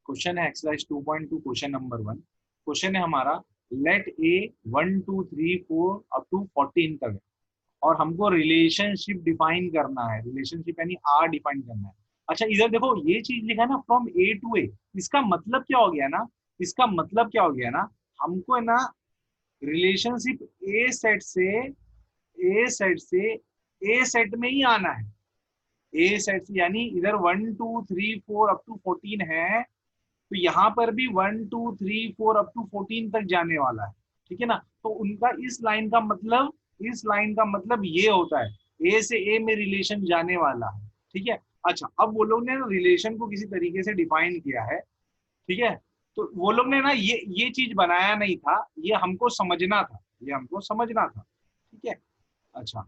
Question है exercise 2.2 question number 1। Question है हमारा लेट ए 1 2 3 4 अप टू 14 तक है और हमको रिलेशनशिप डिफाइन करना है, रिलेशनशिप यानी आर डिफाइन करना है। अच्छा इधर देखो ये चीज लिखा है ना फ्रॉम ए टू ए, इसका मतलब क्या हो गया ना, इसका मतलब क्या हो गया ना, हमको है ना रिलेशनशिप ए सेट में ही आना है। ए सेट यानी इधर 1 2 3 4 अप टू 14 है, तो यहाँ पर भी 1 2 3 4 अप टू 14 तक जाने वाला है। ठीक है ना, तो उनका इस लाइन का मतलब, इस लाइन का मतलब ये होता है ए से ए में रिलेशन जाने वाला है। ठीक है। अच्छा अब वो लोग ने रिलेशन को किसी तरीके से डिफाइन किया है। ठीक है, तो वो लोग ने ना ये चीज बनाया नहीं था, ये हमको समझना था, ये हमको समझना था। ठीक है। अच्छा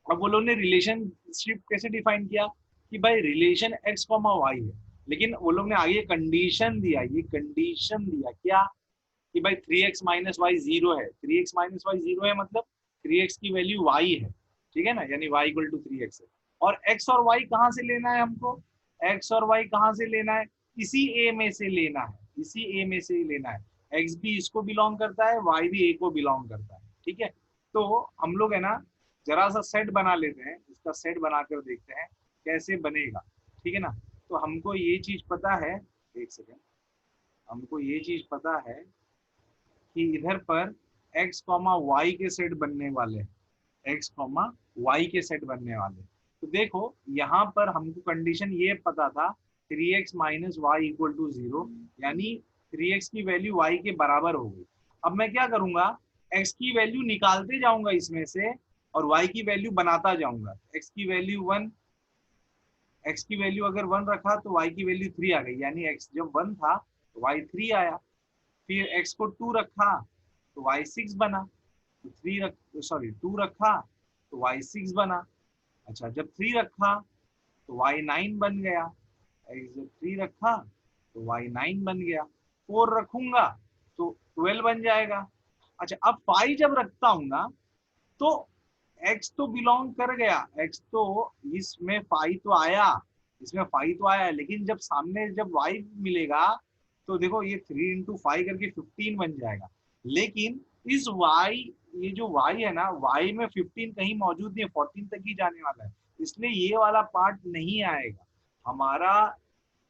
अब वो लोग ने रिलेशनशिप कैसे डिफाइन किया कि भाई रिलेशन एक्स कॉमा वाई है, लेकिन वो लोग ने आगे कंडीशन दिया, ये कंडीशन दिया क्या कि भाई 3x माइनस वाई जीरो है। 3x माइनस वाई जीरो है मतलब 3x की वैल्यू y है। ठीक है ना, यानी y इक्वल टू 3x है। और x और y कहाँ से लेना है हमको, x और y कहाँ से लेना है, इसी a में से लेना है, इसी a में से लेना है। x भी इसको बिलोंग करता है, y भी a को बिलोंग करता है। ठीक है, तो हम लोग है ना जरा सा सेट बना लेते हैं, इसका सेट बनाकर देखते हैं कैसे बनेगा। ठीक है ना, तो हमको ये चीज पता है, एक सेकेंड, हमको ये चीज पता है कि इधर पर x कॉमा वाई के सेट बनने वाले, x कॉमा वाई के सेट बनने वाले। तो देखो यहाँ पर हमको कंडीशन ये पता था 3x minus Y equal to zero, यानी 3x की वैल्यू y के बराबर हो गई। अब मैं क्या करूंगा, x की वैल्यू निकालते जाऊंगा इसमें से और y की वैल्यू बनाता जाऊंगा। x की वैल्यू 1, x की वैल्यू अगर 1 रखा तो y की वैल्यू 3 आ गई, यानी x जब 1 था तो y 3 आया। फिर x को 2 रखा तो y 6 बना, तो 3 रख, सॉरी 2 रखा तो y 6 बना। अच्छा जब 3 रखा तो y 9 बन गया, जब 3 रखा तो y 9 बन गया। 4 रखूंगा तो 12 बन जाएगा। अच्छा अब 5 जब रखता हूं ना तो x तो बिलोंग कर गया, x तो इसमें 5 तो आया, इसमें 5 तो आया, लेकिन जब सामने जब y मिलेगा तो देखो ये 3 इंटू 5 करके 15 बन जाएगा। लेकिन इस y, ये जो y है ना, y में 15 कहीं मौजूद नहीं है, 14 तक ही जाने वाला है, इसलिए ये वाला पार्ट नहीं आएगा। हमारा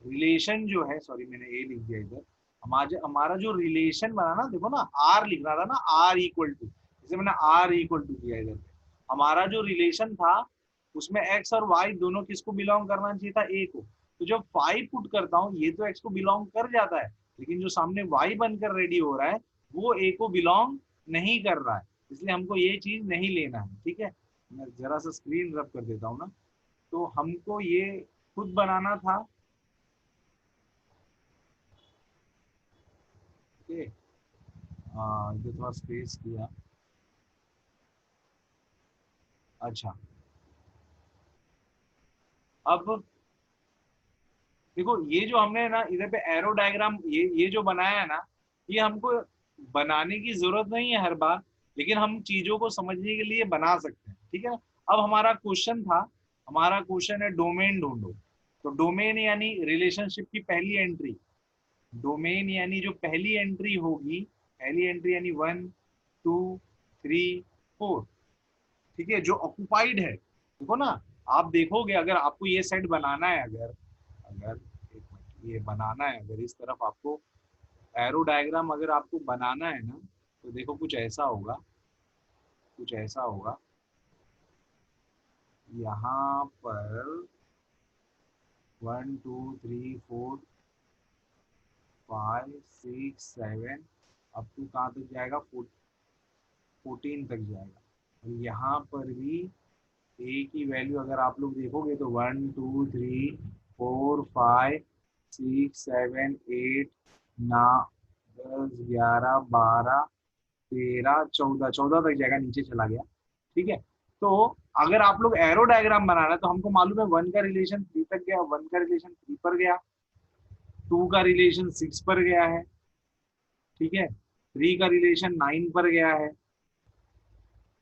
रिलेशन जो है, सॉरी मैंने ए लिख दिया इधर, हमारा जो रिलेशन बना ना, देखो ना आर लिख रहा था ना, आर इक्वल टू, जैसे मैंने आर इक्वल टू किया इधर। हमारा जो रिलेशन था उसमें एक्स और वाई दोनों किसको बिलोंग करना चाहिए था, ए को। तो जब 5 पुट करता हूँ ये तो एक्स को बिलोंग कर जाता है, लेकिन जो सामने वाई बनकर रेडी हो रहा है वो ए को बिलोंग नहीं कर रहा है, इसलिए हमको ये चीज नहीं लेना है। ठीक है, मैं जरा सा स्क्रीन रब कर देता हूँ ना, तो हमको ये खुद बनाना था। ओके, ये थोड़ा स्पेस किया। अच्छा अब देखो ये जो हमने ना इधर पे एरो डायग्राम ये जो बनाया है ना, ये हमको बनाने की जरूरत नहीं है हर बार, लेकिन हम चीजों को समझने के लिए बना सकते हैं। ठीक है ना, अब हमारा क्वेश्चन था, हमारा क्वेश्चन है डोमेन ढूंढो। तो डोमेन यानी रिलेशनशिप की पहली एंट्री, डोमेन यानी जो पहली एंट्री होगी, पहली एंट्री यानी 1 2 3 4। ठीक है, जो ऑक्युपाइड है, देखो ना, आप देखोगे अगर आपको ये सेट बनाना है, अगर अगर एक मिनट ये बनाना है, अगर इस तरफ आपको एरो डायग्राम अगर आपको बनाना है ना, तो देखो कुछ ऐसा होगा, कुछ ऐसा होगा। यहाँ पर 1 2 3 4 5 6 7 अब टू कहाँ तक जाएगा, 14 तक जाएगा। और यहाँ पर भी ए की वैल्यू अगर आप लोग देखोगे तो 1 2 3 4 5 6 7 8 ना 10 11 12 13 14 14 तक जाएगा, नीचे चला गया। ठीक है, तो अगर आप लोग एरो डायग्राम बनाना है तो हमको मालूम है 1 का रिलेशन 3 तक गया, 1 का रिलेशन 3 पर गया, 2 का रिलेशन 6 पर गया है। ठीक है, 3 का रिलेशन 9 पर गया है,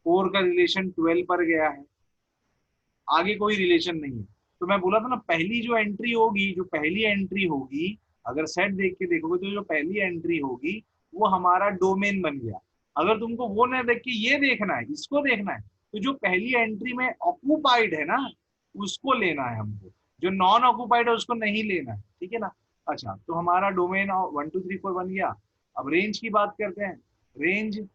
4 का रिलेशन 12 पर गया है, आगे कोई रिलेशन नहीं है। तो मैं बोला था ना पहली जो एंट्री होगी, जो पहली एंट्री होगी, अगर सेट देख के देखोगे तो जो पहली एंट्री होगी वो हमारा डोमेन बन गया। अगर तुमको वो ना देख के ये देखना है, इसको देखना है, तो जो पहली एंट्री में ऑक्यूपाइड है ना उसको लेना है हमको, जो नॉन ऑक्यूपाइड है उसको नहीं लेना है, ठीक है ना। अच्छा, तो हमारा डोमेन 1 2 3 4 बन गया। अब रेंज की बात करते हैं। रेंज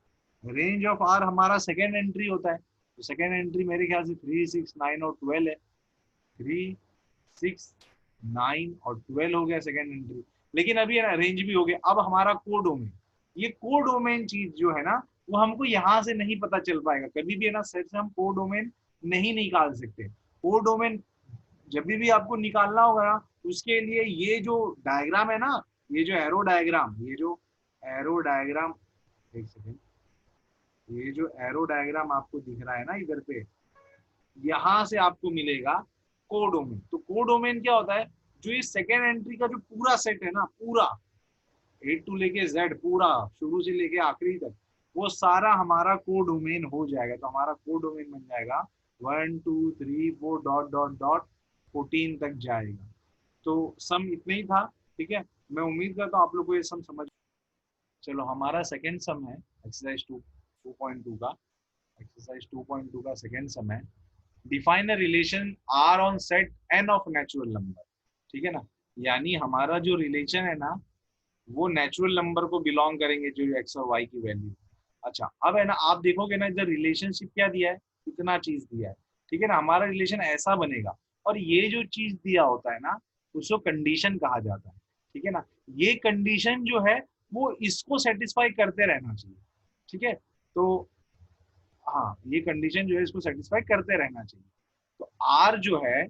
रेंज ऑफ आर हमारा सेकेंड एंट्री होता है, तो सेकेंड एंट्री मेरे ख्याल से 3 6 9 और 12 है। 3 6 9 और 12 हो गया सेकेंड एंट्री। लेकिन अभी है ना रेंज भी हो गया। अब हमारा कोडोमेन, ये कोडोमेन चीज जो है ना वो हमको यहाँ से नहीं पता चल पाएगा कभी भी, है ना सेट से हम कोडोमेन नहीं निकाल सकते। कोडोमेन जब भी आपको निकालना होगा ना उसके लिए ये जो डायग्राम है ना, ये जो एरो डायग्राम, ये जो एरो डायग्राम, एक सेकेंड, ये जो एरो डायग्राम आपको दिख रहा है ना इधर पे, यहां से आपको मिलेगा कोडोमेन। तो कोडोमेन क्या होता है, जो ये सेकेंड एंट्री का जो पूरा सेट है ना, पूरा ए टू लेके जेड, पूरा शुरू से लेके आखिरी तक, वो सारा हमारा कोडोमेन हो जाएगा। तो हमारा कोडोमेन बन जाएगा 1 2 3 4 डॉट डॉट डॉट 14 तक जाएगा। तो सम इतना ही था, ठीक है। मैं उम्मीद करता हूँ आप लोग को ये सम समझ। चलो हमारा सेकेंड सम है एक्सरसाइज 2.2 का। एक्सरसाइज 2.2 का सेकेंड सम है, define a relation R on set N of natural number, ठीक है ना। यानी हमारा जो रिलेशन है ना वो नेचुरल नंबर को बिलोंग करेंगे, जो एक्स और वाई की वैल्यू। अच्छा, अब है ना आप देखोगे ना इधर रिलेशनशिप क्या दिया है, इतना चीज दिया है, ठीक है ना। हमारा रिलेशन ऐसा बनेगा, और ये जो चीज दिया होता है ना उसको कंडीशन कहा जाता है, ठीक है ना। ये कंडीशन जो है वो इसको सेटिस्फाई करते रहना चाहिए, ठीक है। तो हाँ, ये कंडीशन जो है इसको सेटिस्फाई करते रहना चाहिए। तो आर जो है,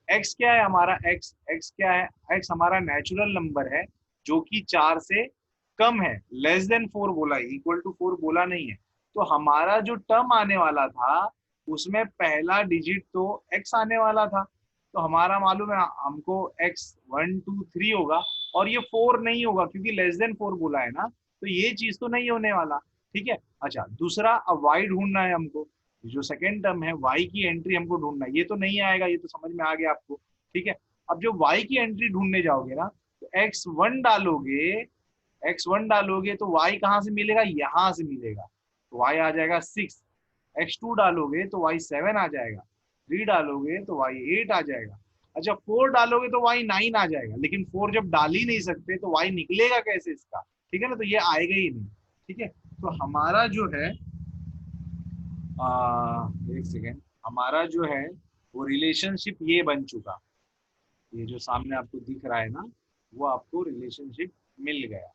एक्स क्या है हमारा, एक्स एक्स क्या है, एक्स हमारा नेचुरल नंबर है जो कि 4 से कम है। लेस देन 4 बोला है, इक्वल टू 4 बोला नहीं है। तो हमारा जो टर्म आने वाला था उसमें पहला डिजिट तो एक्स आने वाला था। तो हमारा मालूम है हमको एक्स 1 2 3 होगा, और ये 4 नहीं होगा क्योंकि लेस देन 4 बोला है ना, तो ये चीज तो नहीं होने वाला, ठीक है। अच्छा, दूसरा अब वाई ढूंढना है हमको। जो सेकेंड टर्म है वाई की एंट्री हमको ढूंढना है, ये तो नहीं आएगा, ये तो समझ में आ गया आपको, ठीक है। अब जो वाई की एंट्री ढूंढने जाओगे ना तो x1 डालोगे तो y कहाँ से मिलेगा, यहाँ से मिलेगा, तो y आ जाएगा 6। x2 डालोगे तो y 7 आ जाएगा। 3 डालोगे तो y 8 आ जाएगा। अच्छा, 4 डालोगे तो y 9 आ जाएगा। लेकिन 4 जब डाल ही नहीं सकते तो y निकलेगा कैसे इसका, ठीक है ना, तो ये आएगा ही नहीं, ठीक है। तो हमारा जो है एक सेकेंड, हमारा जो है वो रिलेशनशिप ये बन चुका, ये जो सामने आपको दिख रहा है ना वो आपको रिलेशनशिप मिल गया,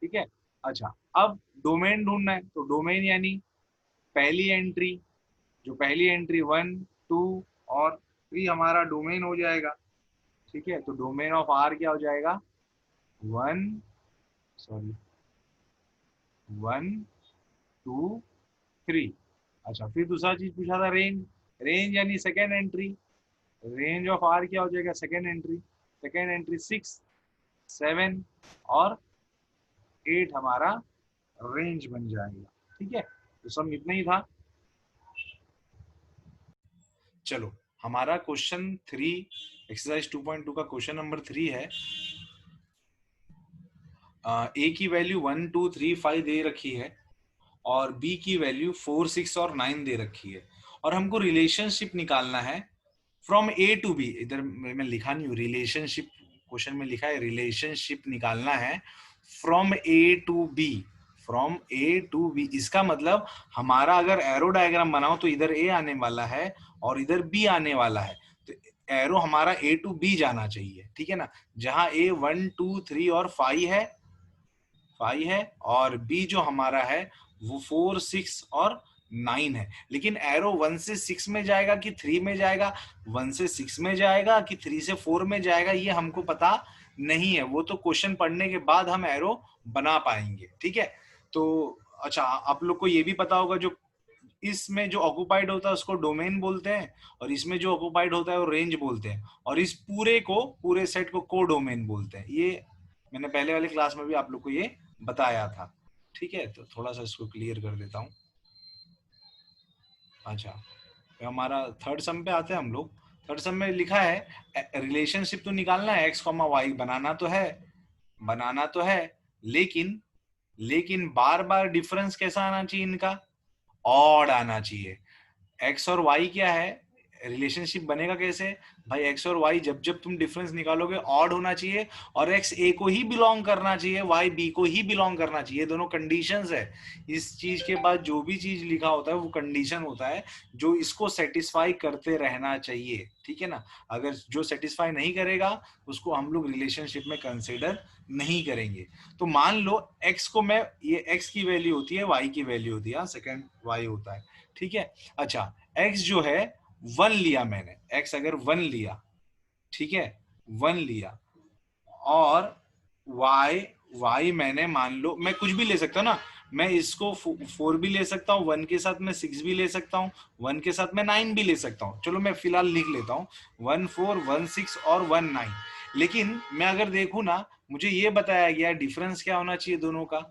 ठीक है। अच्छा, अब डोमेन ढूंढना है, तो डोमेन यानी पहली एंट्री, जो पहली एंट्री 1 2 और 3 हमारा डोमेन हो जाएगा, ठीक है। तो डोमेन ऑफ आर क्या हो जाएगा, 1 2 3। अच्छा, फिर दूसरा चीज पूछा था रेंज, रेंज यानी second entry. Range of R क्या हो जाएगा, सेकेंड एंट्री 6 7 और 8 हमारा रेंज बन जाएगा, ठीक है। तो सब इतना ही था। चलो हमारा क्वेश्चन 3, एक्सरसाइज 2.2 का क्वेश्चन नंबर 3 है। ए की वैल्यू 1 2 3 5 दे रखी है और बी की वैल्यू 4 6 और 9 दे रखी है, और हमको रिलेशनशिप निकालना है फ्रॉम ए टू बी। इधर मैं लिखा नहीं हूँ रिलेशनशिप, क्वेश्चन में लिखा है रिलेशनशिप निकालना है from A to B, from A to B. इसका मतलब हमारा अगर एरो डायग्राम बनाओ तो इधर ए आने वाला है और इधर बी आने वाला है, तो एरो हमारा ए टू बी जाना चाहिए, ठीक है ना। जहां ए 1 2 3 और 5 है और बी जो हमारा है वो 4 6 और 9 है। लेकिन एरो 1 से 6 में जाएगा कि 3 में जाएगा, 1 से 6 में जाएगा कि 3 से 4 में जाएगा, ये हमको पता नहीं है। वो तो क्वेश्चन पढ़ने के बाद हम एरो बना पाएंगे, ठीक है। तो अच्छा, आप लोग को ये भी पता होगा जो इसमें जो ऑक्युपाइड होता है उसको डोमेन बोलते हैं, और इसमें जो ऑक्युपाइड होता है वो रेंज बोलते हैं, और इस पूरे सेट को कोडोमेन बोलते हैं। ये मैंने पहले वाली क्लास में भी आप लोग को ये बताया था, ठीक है। तो थोड़ा सा इसको क्लियर कर देता हूँ। अच्छा, तो हमारा थर्ड सम पे आते हैं हम लोग। थर्ड सम में लिखा है रिलेशनशिप तो निकालना है, एक्स कॉमा वाई बनाना तो है, बनाना तो है, लेकिन लेकिन बार बार डिफरेंस कैसा आना चाहिए इनका, ऑड आना चाहिए। एक्स और वाई क्या है, रिलेशनशिप बनेगा कैसे भाई, एक्स और वाई जब जब तुम डिफरेंस निकालोगे ऑड होना चाहिए, और एक्स ए को ही बिलोंग करना चाहिए, वाई बी को ही बिलोंग करना चाहिए, दोनों कंडीशंस है। इस चीज के बाद जो भी चीज लिखा होता है वो कंडीशन होता है, जो इसको सेटिस्फाई करते रहना चाहिए, ठीक है ना। अगर जो सेटिस्फाई नहीं करेगा उसको हम लोग रिलेशनशिप में कंसिडर नहीं करेंगे। तो मान लो एक्स को मैं, ये एक्स की वैल्यू होती है, वाई की वैल्यू होती है, सेकंड वाई होता है, ठीक है। अच्छा एक्स जो है 1 लिया मैंने, एक्स अगर 1 लिया, ठीक है, 1 लिया, और वाई, वाई मैंने मान लो, मैं कुछ भी ले सकता हूँ ना, मैं इसको 4 भी ले सकता हूँ, 1 के साथ मैं 6 भी ले सकता हूँ, 1 के साथ मैं 9 भी ले सकता हूँ, चलो मैं फिलहाल लिख लेता हूँ 1 4 1 6 और 1 9। लेकिन मैं अगर देखूँ ना, मुझे ये बताया गया डिफरेंस क्या होना चाहिए दोनों का,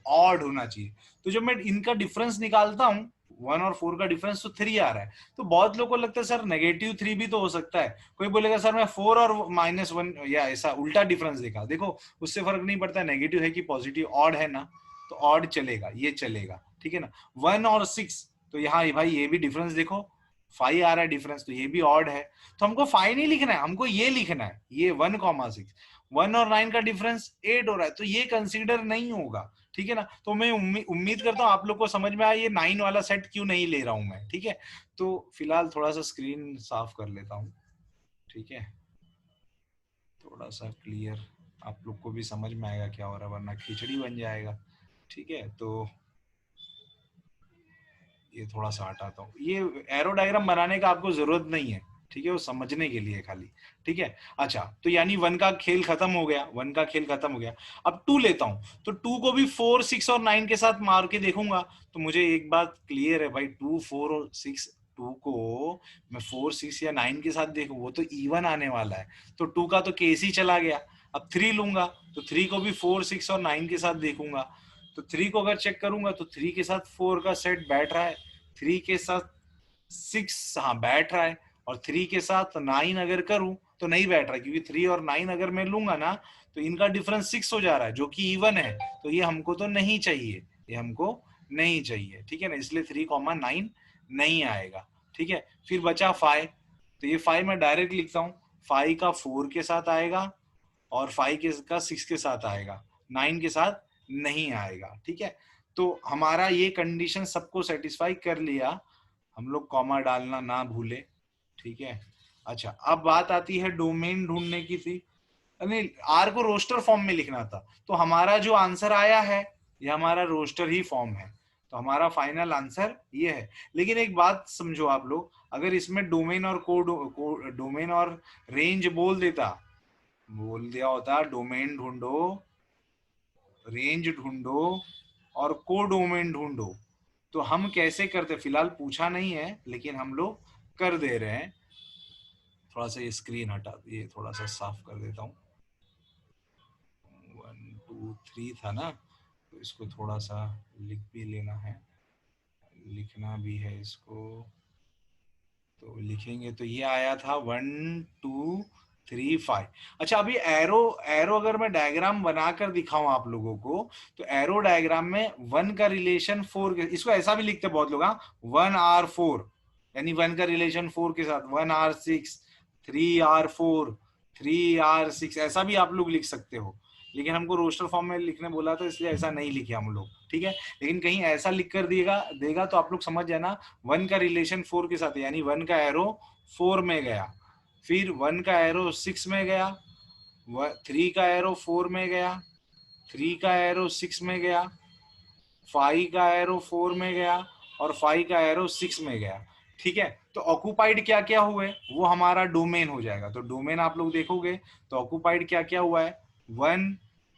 ऑड होना चाहिए। तो जब मैं इनका डिफरेंस निकालता हूँ, 1 और 4 का डिफरेंस तो 3 आ रहा है, तो बहुत लोगों को लगता है सर -3 भी तो हो सकता है। कोई बोलेगा सर मैं 4 और -1 या ऐसा उल्टा डिफरेंस देखा, देखो उससे फर्क नहीं पड़ता नेगेटिव है कि पॉजिटिव, ऑड है ना, तो ऑड चलेगा, ये चलेगा, ठीक है ना। 1 और 6, तो यहाँ भाई ये भी डिफरेंस देखो 5 आ रहा है डिफरेंस, तो ये भी ऑड है। तो हमको 5 नहीं लिखना है, हमको ये लिखना है, ये 1,6, 1 और 9 का डिफरेंस 8 हो रहा है, तो ये कंसीडर नहीं होगा, ठीक है ना। तो मैं उम्मीद करता हूँ आप लोग को समझ में आया ये 9 वाला सेट क्यों नहीं ले रहा हूं मैं, ठीक है। तो फिलहाल थोड़ा सा स्क्रीन साफ कर लेता हूँ, ठीक है, थोड़ा सा क्लियर आप लोग को भी समझ में आएगा क्या हो रहा है, वरना खिचड़ी बन जाएगा, ठीक है। तो ये थोड़ा सा हटाता हूँ, ये एरो डायग्राम बनाने का आपको जरूरत नहीं है, ठीक है, वो समझने के लिए खाली, ठीक है। अच्छा तो यानी 1 का खेल खत्म हो गया, 1 का खेल खत्म हो गया। अब 2 लेता हूँ, तो 2 को भी 4 6 और 9 के साथ मार के देखूंगा, तो मुझे एक बात क्लियर है भाई, 2 4 और 6, 2 को मैं 4 6 या 9 के साथ देखूं वो तो इवन आने वाला है, तो 2 का तो केस ही चला गया। अब 3 लूंगा, तो 3 को भी 4 6 और 9 के साथ देखूंगा, तो 3 को अगर चेक करूंगा तो 3 के साथ 4 का सेट बैठ रहा है, 3 के साथ 6 हाँ बैठ रहा है, और 3 के साथ 9 अगर करूं तो नहीं बैठ रहा है, क्योंकि 3 और 9 अगर मैं लूंगा ना तो इनका डिफरेंस 6 हो जा रहा है जो कि इवन है, तो ये हमको तो नहीं चाहिए, ये हमको नहीं चाहिए, ठीक है ना, इसलिए 3,9 नहीं आएगा, ठीक है। फिर बचा 5, तो ये 5 मैं डायरेक्ट लिखता हूँ, 5 का 4 के साथ आएगा और 5 का 6 के साथ आएगा, 9 के साथ नहीं आएगा, ठीक है। तो हमारा ये कंडीशन सबको सेटिस्फाई कर लिया, हम लोग कॉमा डालना ना भूले, ठीक है। अच्छा अब बात आती है डोमेन ढूंढने की थी, नहीं आर को रोस्टर फॉर्म में लिखना था, तो हमारा जो आंसर आया है ये हमारा रोस्टर ही फॉर्म है, तो हमारा फाइनल आंसर ये है। लेकिन एक बात समझो आप लोग, अगर इसमें डोमेन और डोमेन और रेंज बोल दिया होता डोमेन ढूंढो, रेंज ढूंढो और कोडोमेन ढूंढो, तो हम कैसे करते, फिलहाल पूछा नहीं है लेकिन हम लोग कर दे रहे हैं। थोड़ा सा ये स्क्रीन हटा, ये थोड़ा सा साफ कर देता हूँ, 1 2 3 था ना, तो इसको थोड़ा सा लिख भी लेना है, लिखना भी है इसको, तो लिखेंगे तो ये आया था 1 2 3 5। अच्छा अभी एरो, एरो अगर मैं डायग्राम बनाकर दिखाऊं आप लोगों को, तो एरो डायग्राम में 1 का रिलेशन 4 के, इसको ऐसा भी लिखते बहुत लोग, हाँ 1R4, यानी 1 का रिलेशन 4 के साथ 1R6, 3R4, 3R6, ऐसा भी आप लोग लिख सकते हो, लेकिन हमको रोस्टर फॉर्म में लिखने बोला तो इसलिए ऐसा नहीं लिखे हम लोग, ठीक है। लेकिन कहीं ऐसा लिख कर देगा तो आप लोग समझ जाना 1 का रिलेशन 4 के साथ है, यानी 1 का एरो 4 में गया, फिर 1 का एरो 6 में गया, 3 का एरो 4 में गया, 3 का एरो 6 में गया, 5 का एरो 4 में गया, और 5 का एरो 6 में गया, ठीक है। तो ऑक्यूपाइड क्या क्या हुए वो हमारा डोमेन हो जाएगा, तो डोमेन आप लोग देखोगे तो ऑक्यूपाइड क्या क्या हुआ है, 1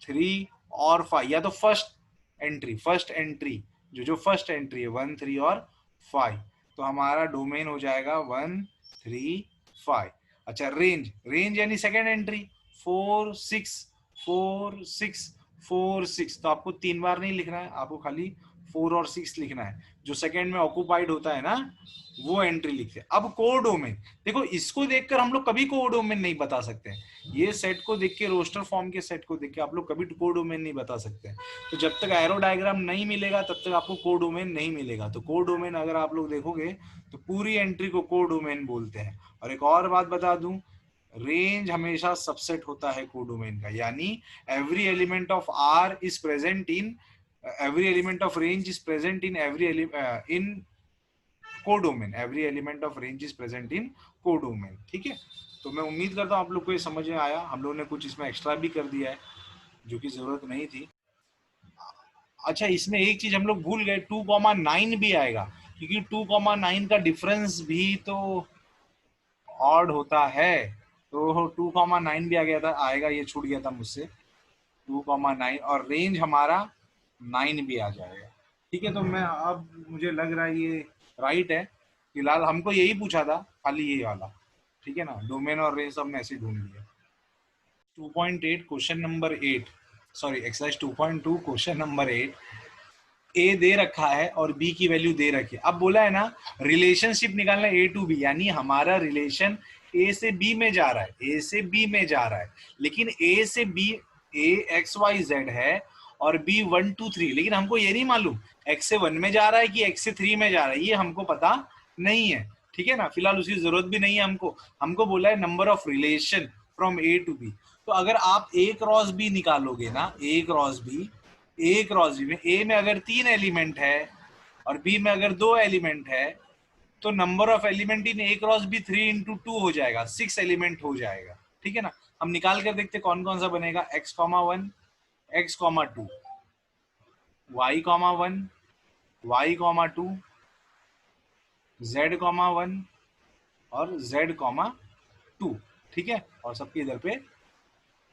3 और 5, या तो फर्स्ट एंट्री जो फर्स्ट एंट्री है 1 3 और 5, तो हमारा डोमेन हो जाएगा 1 3 5। अच्छा रेंज, रेंज यानी सेकेंड एंट्री 4 6 4 6 4 6, तो आपको 3 बार नहीं लिखना है, आपको खाली 4 और 6 लिखना है। जो सेकंड में ऑक्यूपाइड होता है ना, वो एंट्री लिखते हैं। अब कोडोमेन, देखो इसको देखकर हम लोग कभी कोडोमेन नहीं बता सकते हैं। ये सेट को देख के, रोस्टर फॉर्म के सेट को देख के आप लोग कभी कोडोमेन नहीं बता सकते हैं। तो जब तक एरो डायग्राम नहीं मिलेगा तब तक आपको कोडोमेन नहीं मिलेगा। तो कोडोमेन अगर आप लोग देखोगे तो पूरी एंट्री को कोडोमेन बोलते हैं। और एक और बात बता दूं, रेंज हमेशा सबसेट होता है कोडोमेन का, यानी every element of R is present in every element of range is present in in codomain. Every element of range is present in codomain. ठीक है, तो मैं उम्मीद करता हूँ आप लोग को ये समझ में आया। हम लोगों ने कुछ इसमें एक्स्ट्रा भी कर दिया है जो कि जरूरत नहीं थी। अच्छा, इसमें एक चीज हम लोग भूल गए, 2,9 भी आएगा, क्योंकि 2,9 का डिफरेंस भी तो ऑड होता है। तो 2,9 भी आ गया था, आएगा, ये छूट गया था मुझसे। 2,9 और रेंज हमारा 9 भी आ जाएगा। ठीक है, तो मैं अब मुझे लग रहा है ये राइट है। फिलहाल हमको यही पूछा था, खाली ये वाला। ठीक है ना, डोमेन और रेंज हमने ऐसे ढूंढ लिया। 2.8 question number 8, sorry exercise 2.2 question number 8। ए दे रखा है और बी की वैल्यू दे रखी है। अब बोला है ना रिलेशनशिप निकालना ए टू बी, यानी हमारा रिलेशन ए से बी में जा रहा है, ए से बी में जा रहा है। लेकिन ए से बी, ए एक्स वाई जेड है और बी 1 2 3, लेकिन हमको ये नहीं मालूम एक्स से 1 में जा रहा है कि एक्स से 3 में जा रहा है, ये हमको पता नहीं है। ठीक है ना, फिलहाल उसकी जरूरत भी नहीं है हमको। हमको बोला है number of relation from A to B. तो अगर आप ए क्रॉस बी निकालोगे ना, A cross B, A cross B में ए में अगर 3 एलिमेंट है और बी में अगर 2 एलिमेंट है, तो number of element in A cross B 3 into 2 हो जाएगा, 6 एलिमेंट हो जाएगा। ठीक है ना, हम निकाल कर देखते कौन कौन सा बनेगा। x,1, x,2, y,1, y,2, z,1 और z,2। ठीक है, और सबके इधर पे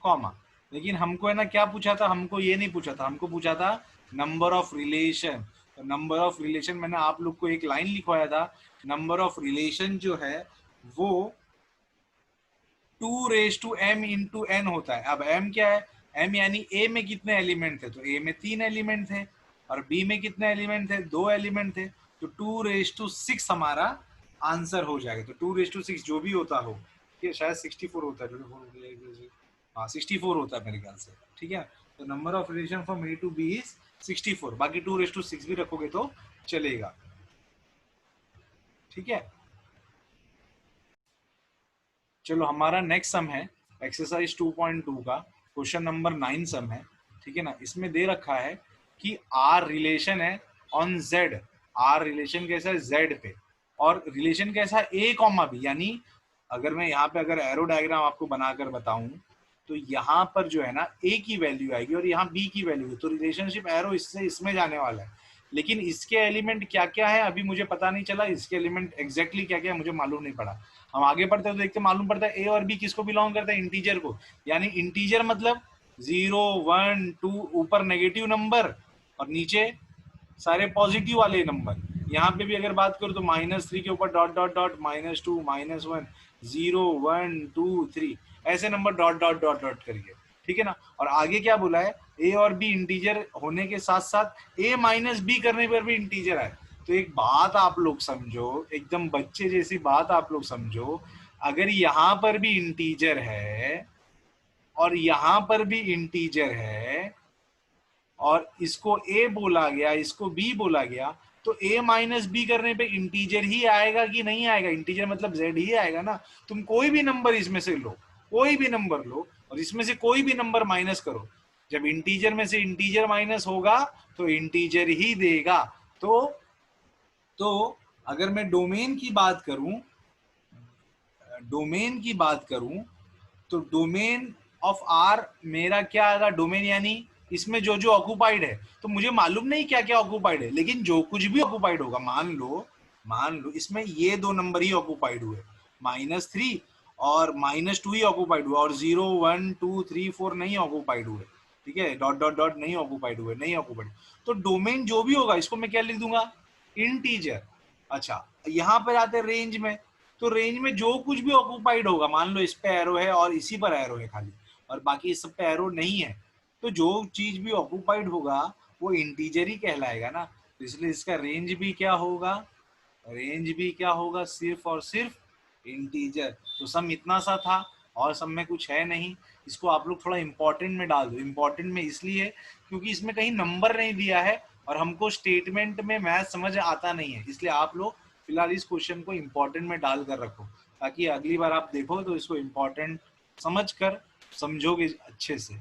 कॉमा। लेकिन हमको है ना क्या पूछा था, हमको ये नहीं पूछा था, हमको पूछा था नंबर ऑफ रिलेशन। तो नंबर ऑफ रिलेशन मैंने आप लोग को एक लाइन लिखवाया था, नंबर ऑफ रिलेशन जो है वो 2m into n होता है। अब m क्या है, m यानी a में कितने एलिमेंट थे, तो a में 3 एलिमेंट थे और b में कितने एलिमेंट थे, 2 एलिमेंट थे। तो 2�6 हमारा आंसर हो जाएगा। तो 2�6 जो भी होता हो, ये शायद 64 होता है, हाँ 64 होता है मेरे ख्याल से। ठीक है, तो number of relation from A to B is 64, बाकी 2�6 भी रखोगे तो चलेगा। ठीक है, चलो हमारा नेक्स्ट सम है एक्सरसाइज 2.2 का क्वेश्चन नंबर 9 सम है। ठीक है ना, इसमें दे रखा है कि आर रिलेशन है ऑन जेड, आर रिलेशन कैसा है जेड पे, और रिलेशन कैसा है ए कॉमा बी। यानी अगर मैं यहाँ पे अगर एरो डायग्राम आपको बनाकर बताऊं तो यहाँ पर जो है ना ए की वैल्यू आएगी और यहाँ बी की वैल्यू है, तो रिलेशनशिप एरो इससे इसमें जाने वाला है। लेकिन इसके एलिमेंट क्या क्या है अभी मुझे पता नहीं चला, इसके एलिमेंट एग्जैक्टली क्या क्या है मुझे मालूम नहीं पड़ा। हम आगे बढ़ते हैं तो देखते मालूम पड़ता है ए और बी किसको बिलोंग करता है, इंटीजर को। यानी इंटीजर मतलब 0 1 2 ऊपर नेगेटिव नंबर और नीचे सारे पॉजिटिव वाले नंबर। यहाँ पे भी अगर बात करूँ तो -3 के ऊपर डॉट डॉट डॉट, -2 -1 0 1 2 3 ऐसे number dot dot dot dot करिए। ठीक है ना, और आगे क्या बोला है, ए और बी इंटीजर होने के साथ साथ ए माइनस बी करने पर भी इंटीजर आए। तो एक बात आप लोग समझो, एकदम बच्चे जैसी बात आप लोग समझो, अगर यहाँ पर भी इंटीजर है और यहाँ पर भी इंटीजर है और इसको a बोला गया, इसको b बोला गया, तो a माइनस बी करने पे इंटीजर ही आएगा कि नहीं आएगा, इंटीजर मतलब z ही आएगा ना। तुम कोई भी नंबर इसमें से लो, कोई भी नंबर लो और इसमें से कोई भी नंबर माइनस करो, जब इंटीजर में से इंटीजर माइनस होगा तो इंटीजर ही देगा। तो अगर मैं डोमेन की बात करूं, डोमेन की बात करूं तो डोमेन ऑफ आर मेरा क्या आएगा, डोमेन यानी इसमें जो जो ऑक्यूपाइड है। तो मुझे मालूम नहीं क्या क्या ऑक्यूपाइड है, लेकिन जो कुछ भी ऑक्यूपाइड होगा, मान लो इसमें ये 2 नंबर ही ऑक्यूपाइड हुए, -3 और -2 ही ऑक्यूपाइड हुआ और 0 1 2 3 4 नहीं ऑक्यूपाइड हुए। ठीक है, डॉट डॉट डॉट नहीं ऑक्यूपाइड हुए, नहीं ऑक्यूपाइड। तो डोमेन जो भी होगा इसको मैं क्या लिख दूंगा, इंटीजर। अच्छा, यहाँ पर आते हैं रेंज में, तो रेंज में जो कुछ भी ऑक्यूपाइड होगा, मान लो इस पे एरो है और इसी पर एरो है खाली और बाकी इस सब पे एरो नहीं है, तो जो चीज भी ऑक्यूपाइड होगा वो इंटीजर ही कहलाएगा ना। तो इसलिए इसका रेंज भी क्या होगा, रेंज भी क्या होगा, सिर्फ और सिर्फ इंटीजर। तो सम इतना सा था और सम में कुछ है नहीं। इसको आप लोग थोड़ा इंपॉर्टेंट में डाल दो। इंपॉर्टेंट में इसलिए क्योंकि इसमें कहीं नंबर नहीं दिया है और हमको स्टेटमेंट में मैथ समझ आता नहीं है, इसलिए आप लोग फिलहाल इस क्वेश्चन को इंपॉर्टेंट में डाल कर रखो, ताकि अगली बार आप देखो तो इसको इंपॉर्टेंट समझ कर समझोगे अच्छे से।